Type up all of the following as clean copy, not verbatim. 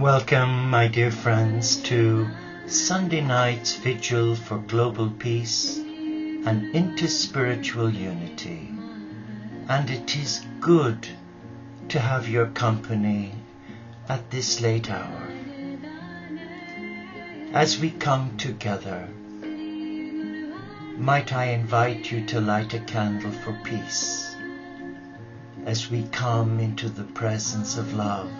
Welcome, my dear friends, to Sunday night's Vigil for Global Peace and Interspiritual Unity. And it is good to have your company at this late hour. As we come together, might I invite you to light a candle for peace as we come into the presence of love,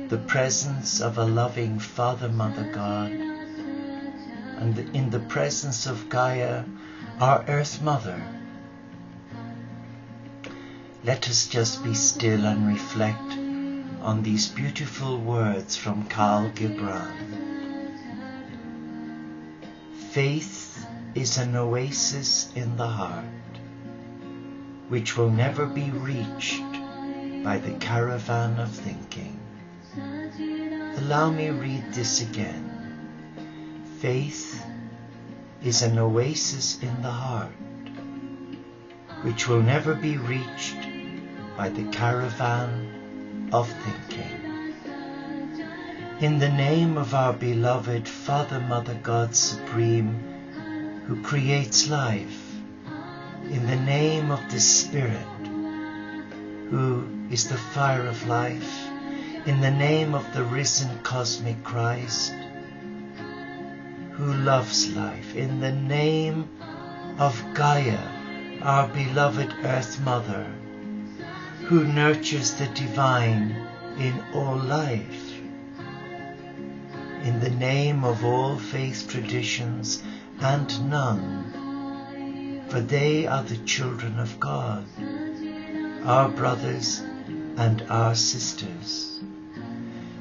the presence of a loving Father, Mother, God, and in the presence of Gaia, our Earth Mother. Let us just be still and reflect on these beautiful words from Khalil Gibran. Faith is an oasis in the heart, which will never be reached by the caravan of thinking. Allow me read this again. Faith is an oasis in the heart, which will never be reached by the caravan of thinking. In the name of our beloved Father, Mother, God Supreme, who creates life, in the name of the Spirit, who is the fire of life, in the name of the risen cosmic Christ, who loves life, in the name of Gaia, our beloved Earth Mother, who nurtures the divine in all life, in the name of all faith traditions and none, for they are the children of God, our brothers and our sisters.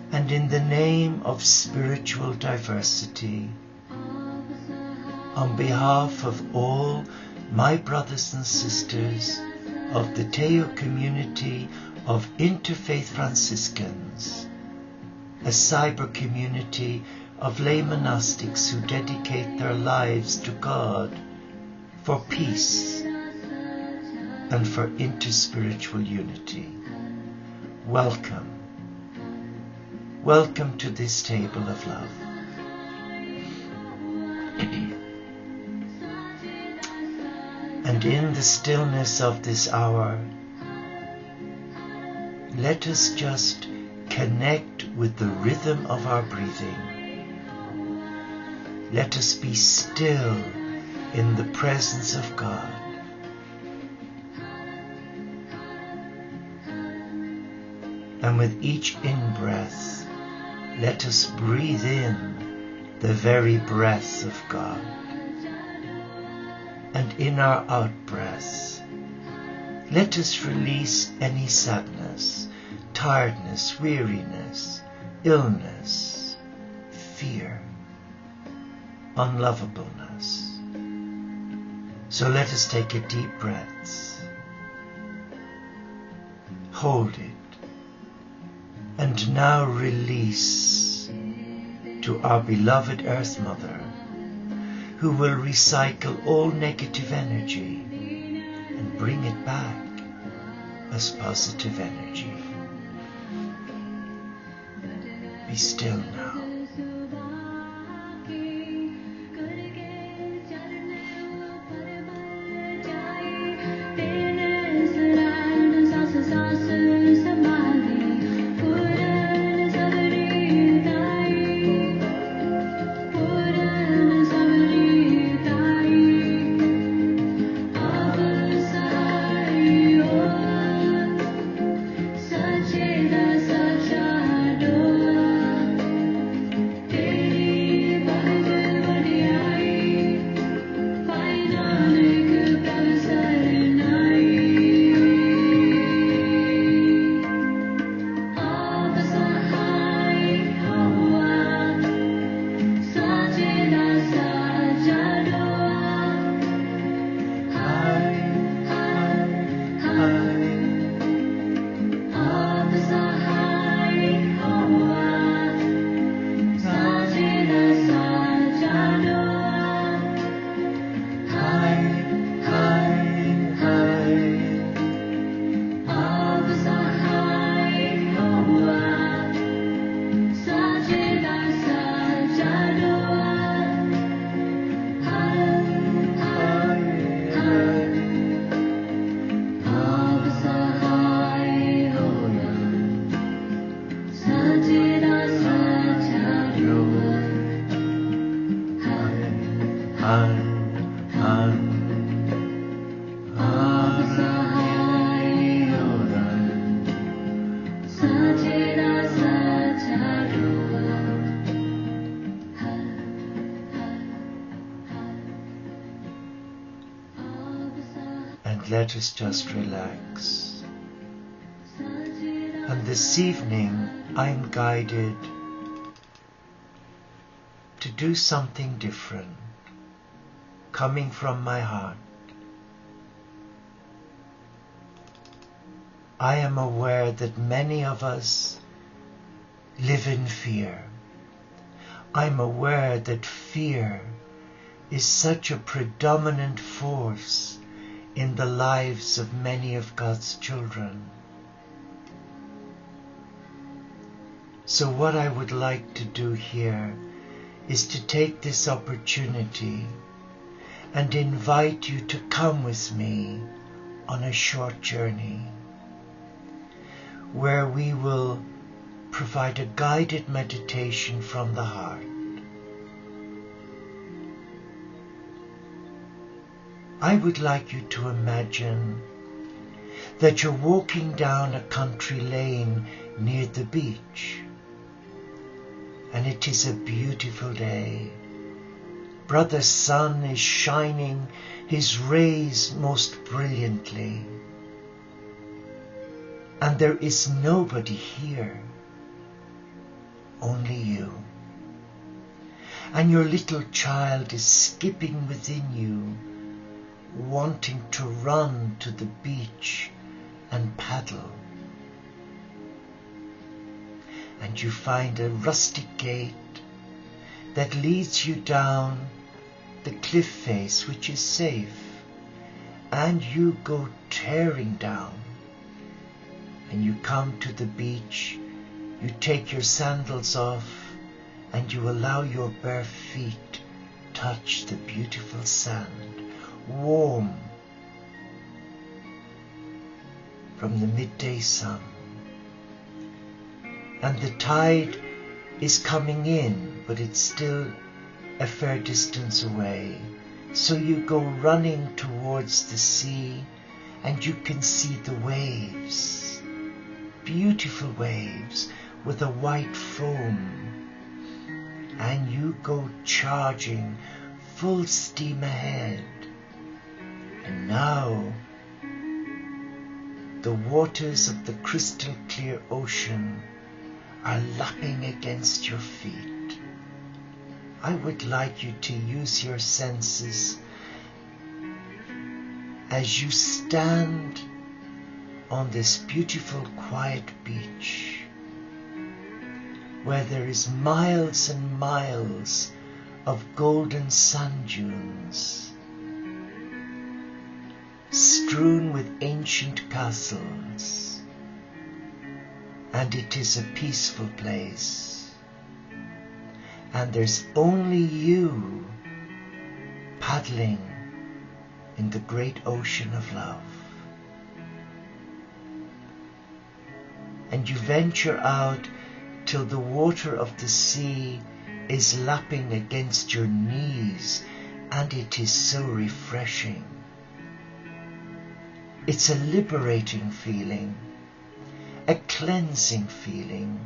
And in the name of spiritual diversity, on behalf of all my brothers and sisters of the Teo community of Interfaith Franciscans, a cyber community of lay monastics who dedicate their lives to God for peace and for interspiritual unity. Welcome. Welcome to this table of love. And in the stillness of this hour, let us just connect with the rhythm of our breathing. Let us be still in the presence of God. And with each in-breath, let us breathe in the very breath of God. And in our out-breath, let us release any sadness, tiredness, weariness, illness, fear, unlovableness. So let us take a deep breath, hold it, and now release to our beloved Earth Mother, who will recycle all negative energy and bring it back as positive energy. Be still now. let us just relax. And this evening I'm guided to do something different, coming from my heart. I am aware that many of us live in fear. I'm aware that fear is such a predominant force in the lives of many of God's children. So what I would like to do here is to take this opportunity and invite you to come with me on a short journey where we will provide a guided meditation from the heart. I would like you to imagine that you're walking down a country lane near the beach, and it is a beautiful day. Brother sun is shining his rays most brilliantly, and there is nobody here, only you. And your little child is skipping within you, wanting to run to the beach and paddle. And you find a rustic gate that leads you down the cliff face, which is safe, and you go tearing down, and you come to the beach. You take your sandals off and you allow your bare feet touch the beautiful sand, warm from the midday sun. And the tide is coming in, but it's still a fair distance away. So you go running towards the sea, and you can see the waves, beautiful waves with a white foam. And you go charging full steam ahead. And now the waters of the crystal clear ocean are lapping against your feet. I would like you to use your senses as you stand on this beautiful quiet beach where there is miles and miles of golden sand dunes strewn with ancient castles, and it is a peaceful place, and there's only you paddling in the great ocean of love. And you venture out till the water of the sea is lapping against your knees, and it is so refreshing. It's a liberating feeling, a cleansing feeling,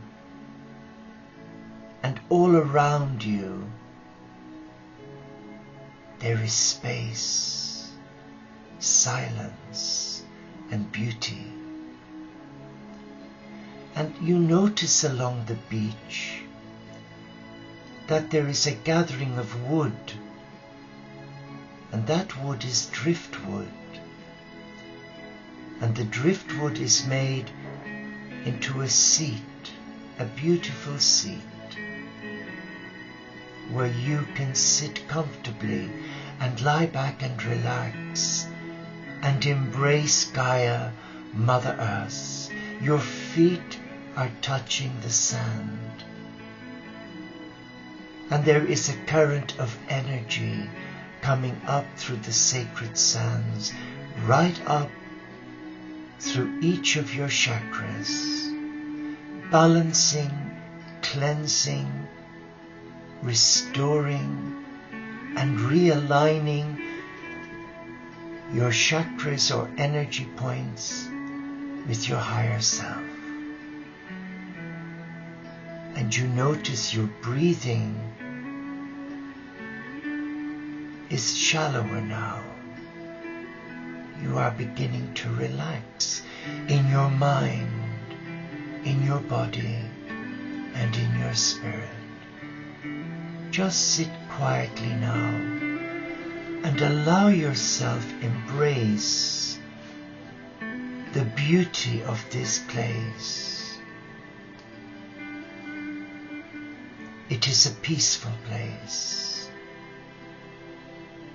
and all around you there is space, silence, and beauty. And you notice along the beach that there is a gathering of wood, and that wood is driftwood. And the driftwood is made into a seat, a beautiful seat, where you can sit comfortably and lie back and relax and embrace Gaia, Mother Earth. Your feet are touching the sand, and there is a current of energy coming up through the sacred sands, right up through each of your chakras, balancing, cleansing, restoring, and realigning your chakras or energy points with your higher self. And you notice your breathing is shallower now. you are beginning to relax in your mind, in your body, and in your spirit. Just sit quietly now and allow yourself embrace the beauty of this place. It is a peaceful place.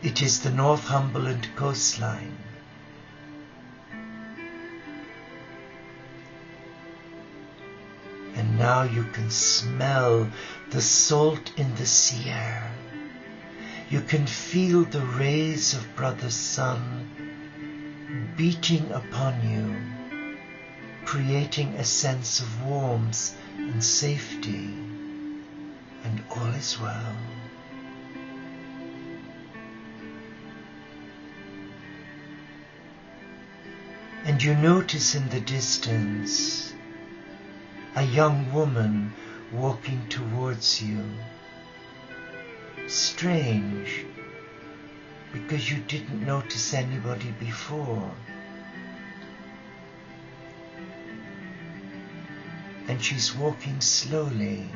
It is the Northumberland coastline. And now you can smell the salt in the sea air. You can feel the rays of brother sun beating upon you, creating a sense of warmth and safety, and all is well. And you notice in the distance a young woman walking towards you. Strange, because you didn't notice anybody before. And she's walking slowly,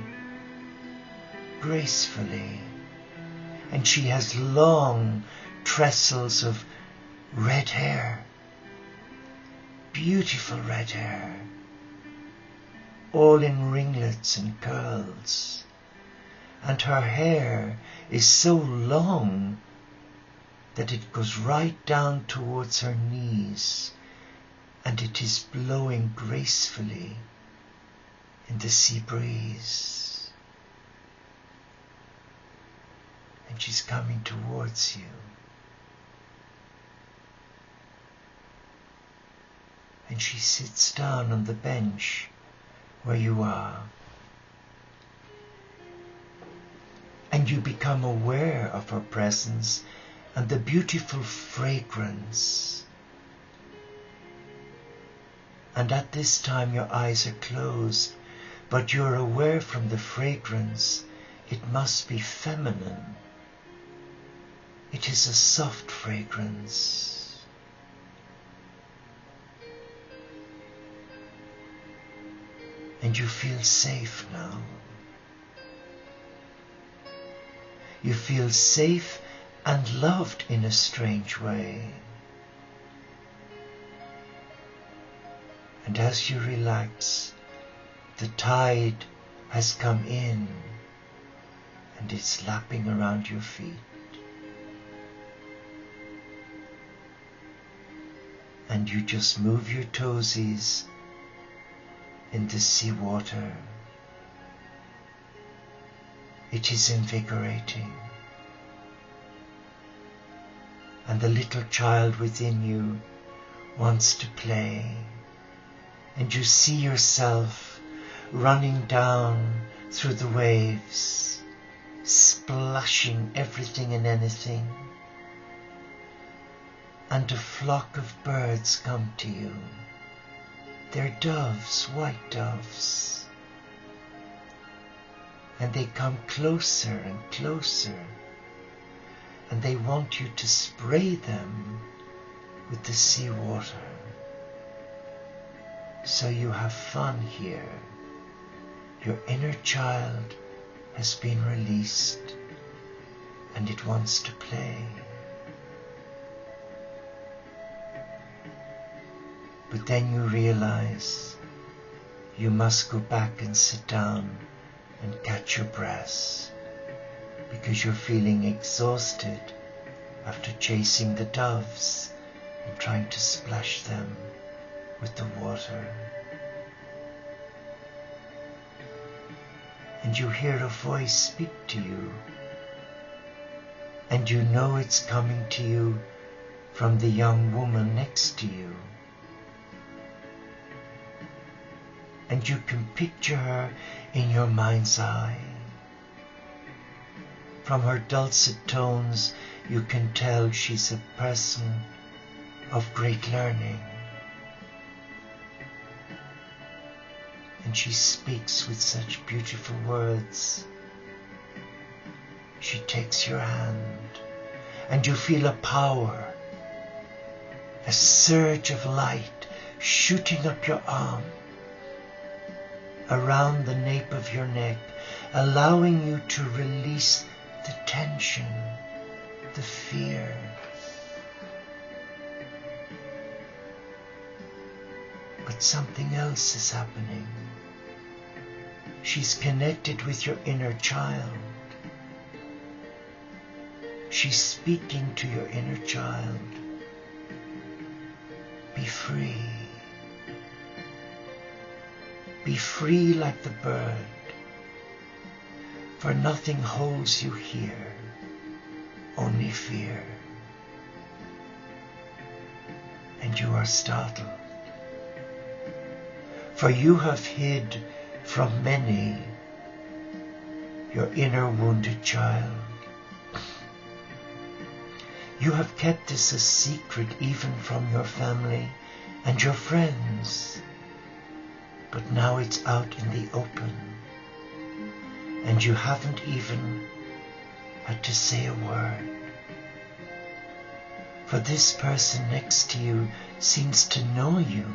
gracefully, and she has long trestles of red hair, beautiful red hair, all in ringlets and curls. And her hair is so long that it goes right down towards her knees, and it is blowing gracefully in the sea breeze. And she's coming towards you. And she sits down on the bench where you are. And you become aware of her presence and the beautiful fragrance. And at this time your eyes are closed, but you're aware from the fragrance it must be feminine. It is a soft fragrance. And you feel safe now. You feel safe and loved in a strange way. And as you relax, the tide has come in and it's lapping around your feet. And you just move your toesies in the sea water. It is invigorating. And the little child within you wants to play. And you see yourself running down through the waves, splashing everything and anything. And a flock of birds come to you. They're doves, white doves. And they come closer and closer, and they want you to spray them with the sea water. So you have fun here. Your inner child has been released, and it wants to play. But then you realize you must go back and sit down and catch your breath, because you're feeling exhausted after chasing the doves and trying to splash them with the water. And you hear a voice speak to you, and you know it's coming to you from the young woman next to you. And you can picture her in your mind's eye. From her dulcet tones, you can tell she's a person of great learning. And she speaks with such beautiful words. She takes your hand, and you feel a power a surge of light shooting up your arm, around the nape of your neck, allowing you to release the tension, the fear. But something else is happening. She's connected with your inner child. She's speaking to your inner child. Be free. Be free like the bird, for nothing holds you here, only fear. And you are startled, for you have hid from many your inner wounded child. You have kept this a secret even from your family and your friends. But now it's out in the open, and you haven't even had to say a word. For this person next to you seems to know you,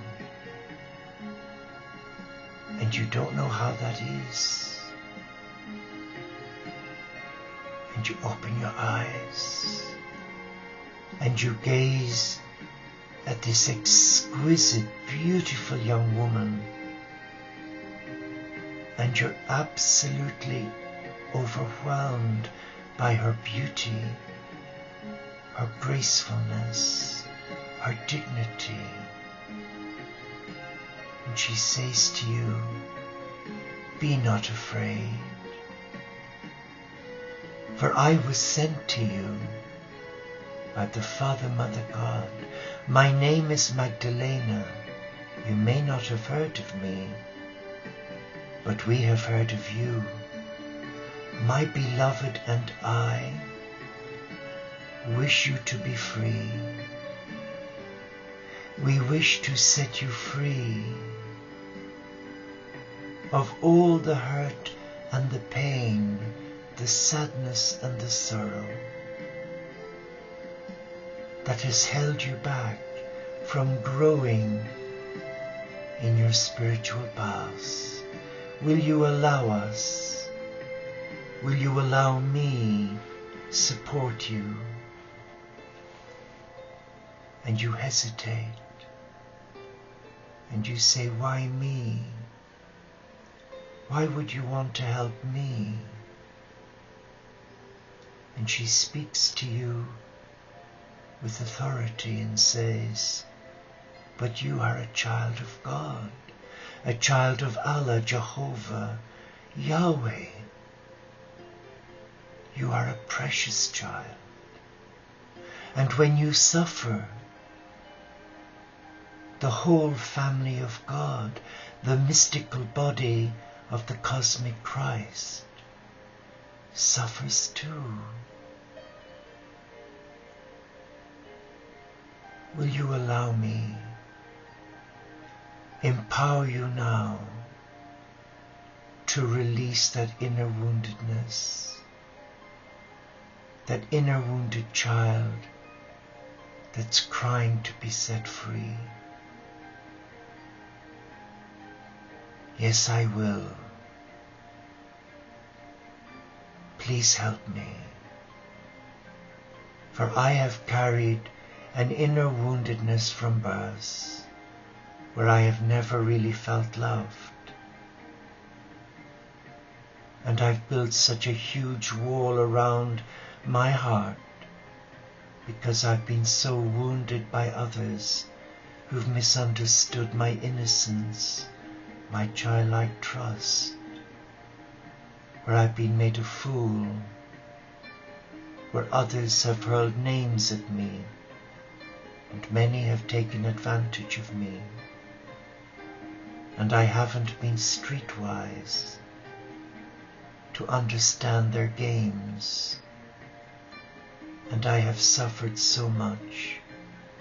and you don't know how that is. And you open your eyes, and you gaze at this exquisite, beautiful young woman, and you're absolutely overwhelmed by her beauty, her gracefulness, her dignity. And she says to you, "Be not afraid, for I was sent to you by the Father, Mother God. My name is Magdalena. You may not have heard of me, but we have heard of you. My beloved and I wish you to be free. We wish to set you free of all the hurt and the pain, the sadness and the sorrow that has held you back from growing in your spiritual paths. Will you allow us? Will you allow me support you?" And you hesitate, and you say, "Why me? Why would you want to help me?" And she speaks to you with authority and says, "But you are a child of God, a child of Allah, Jehovah, Yahweh. You are a precious child. And when you suffer, the whole family of God, the mystical body of the cosmic Christ, suffers too. Will you allow me empower you now to release that inner woundedness, that inner wounded child that's crying to be set free?" "Yes, I will. Please help me, for I have carried an inner woundedness from birth, where I have never really felt loved. And I've built such a huge wall around my heart because I've been so wounded by others who've misunderstood my innocence, my childlike trust, where I've been made a fool, where others have hurled names at me, and many have taken advantage of me. And I haven't been streetwise to understand their games, and I have suffered so much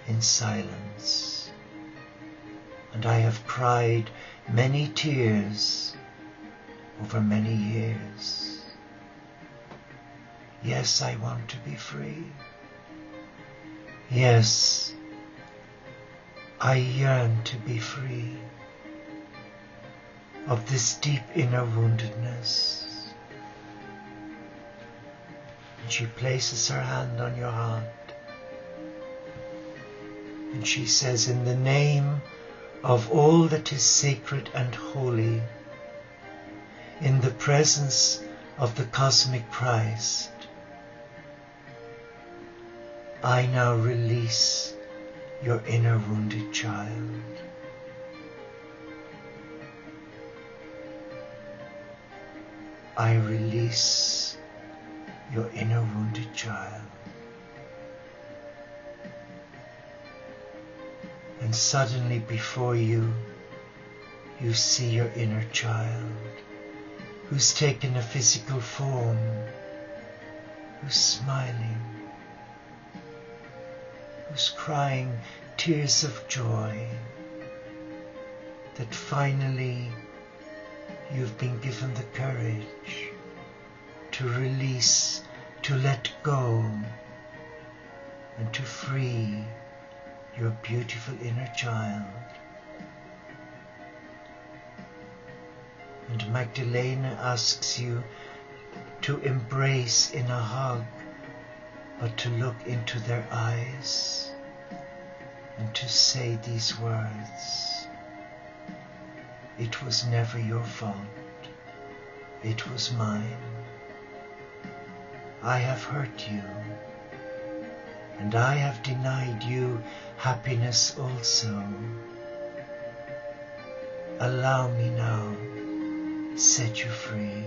in silence, and I have cried many tears over many years. Yes, I want to be free. Yes, I yearn to be free of this deep inner woundedness. And she places her hand on your heart. And she says, in the name of all that is sacred and holy, in the presence of the cosmic Christ, I now release your inner wounded child. I release your inner wounded child. And suddenly before you, you see your inner child, who's taken a physical form, who's smiling, who's crying tears of joy that finally you've been given the courage to release, to let go, and to free your beautiful inner child. And Magdalena asks you to embrace in a hug, but to look into their eyes and to say these words: it was never your fault, it was mine. I have hurt you, and I have denied you happiness also. Allow me now to set you free.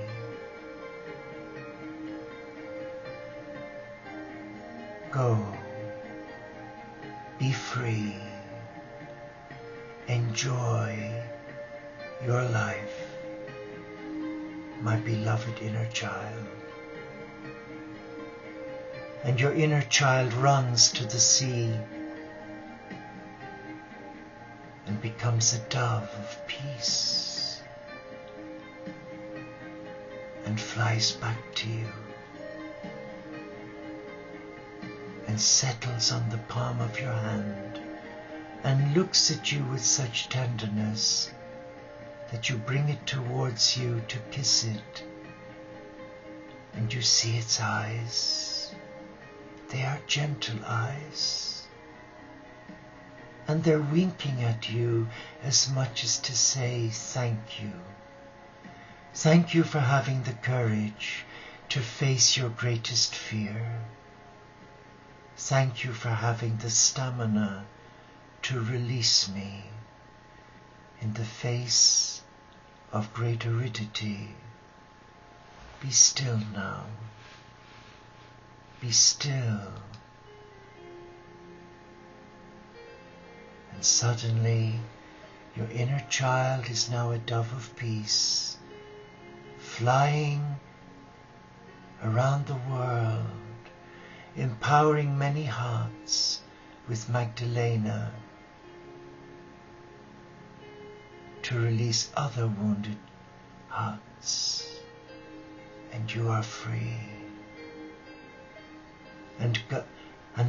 Go, be free, enjoy your life, my beloved inner child. And your inner child runs to the sea and becomes a dove of peace and flies back to you and settles on the palm of your hand and looks at you with such tenderness that you bring it towards you to kiss it, and you see its eyes. They are gentle eyes, and they're winking at you as much as to say thank you. Thank you for having the courage to face your greatest fear. Thank you for having the stamina to release me in the face of great aridity. Be still now. Be still. And suddenly your inner child is now a dove of peace, flying around the world, empowering many hearts with Magdalena to release other wounded hearts. And you are free. And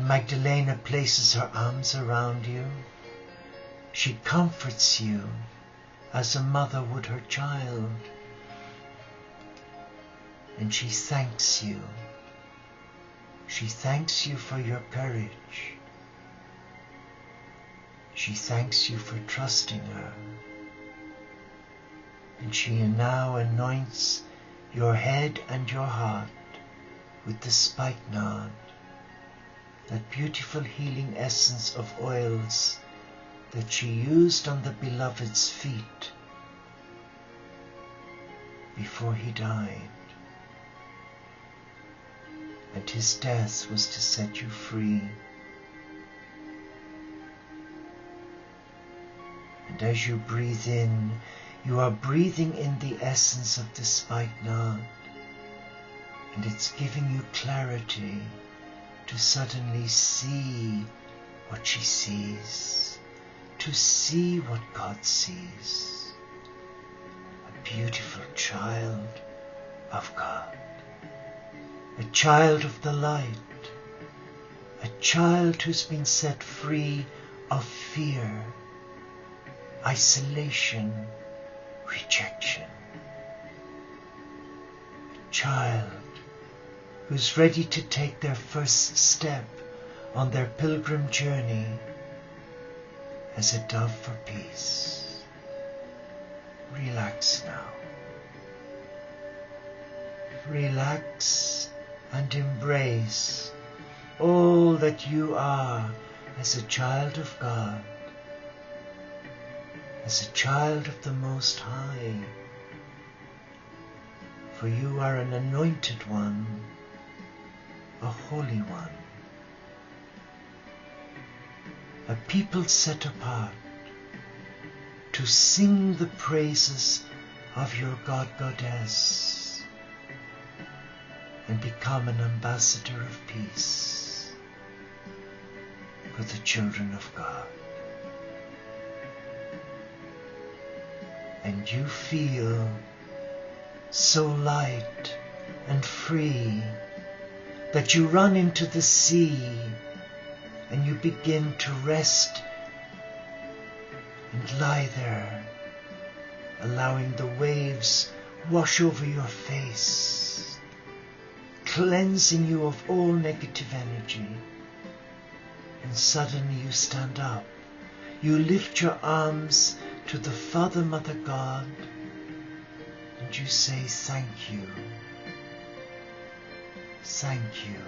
Magdalena places her arms around you. She comforts you as a mother would her child. And she thanks you. She thanks you for your courage. She thanks you for trusting her. And she now anoints your head and your heart with the spikenard, that beautiful healing essence of oils that she used on the beloved's feet before he died. And his death was to set you free. And as you breathe in, you are breathing in the essence of the spikenard, and it's giving you clarity to suddenly see what she sees, to see what God sees. A beautiful child of God, a child of the light, a child who's been set free of fear, isolation, rejection. A child who's ready to take their first step on their pilgrim journey as a dove for peace. Relax now. Relax and embrace all that you are as a child of God, as a child of the Most High. For you are an anointed one, a holy one, a people set apart to sing the praises of your God, Goddess, and become an ambassador of peace for the children of God. And you feel so light and free that you run into the sea and you begin to rest and lie there, allowing the waves wash over your face, cleansing you of all negative energy. And suddenly you stand up. You lift your arms to the Father, Mother God, and you say, thank you. Thank you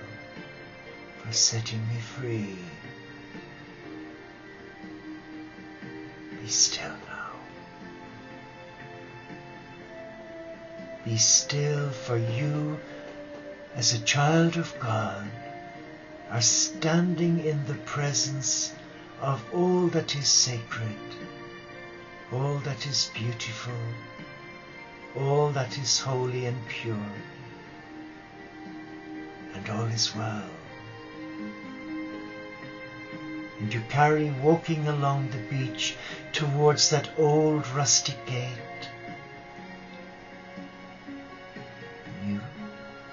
for setting me free. Be still now. Be still, for you, as a child of God, are standing in the presence of all that is sacred, all that is beautiful, all that is holy and pure, and all is well. And you carry walking along the beach towards that old rusty gate. And you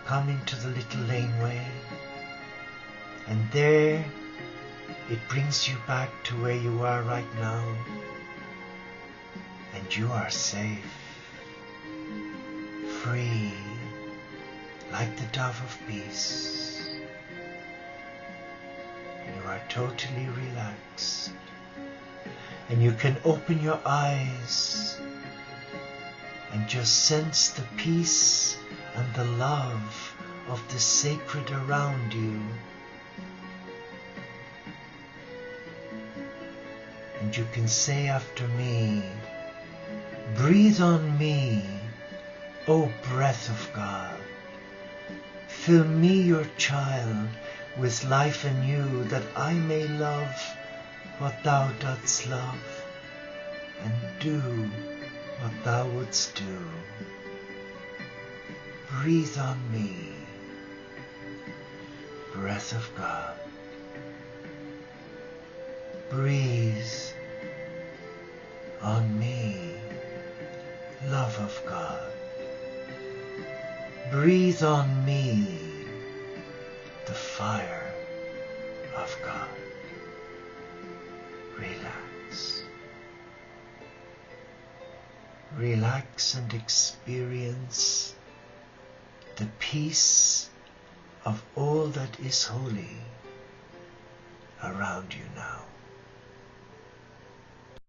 come into the little laneway, and there it brings you back to where you are right now, and you are safe, free, like the dove of peace. You are totally relaxed, and you can open your eyes and just sense the peace and the love of the sacred around you. And you can say after me, breathe on me, O breath of God. Fill me, your child, with life anew, that I may love what thou dost love, and do what thou wouldst do. Breathe on me, breath of God. Breathe on me, love of God. Breathe on me, the fire of God. Relax. Relax and experience the peace of all that is holy around you now.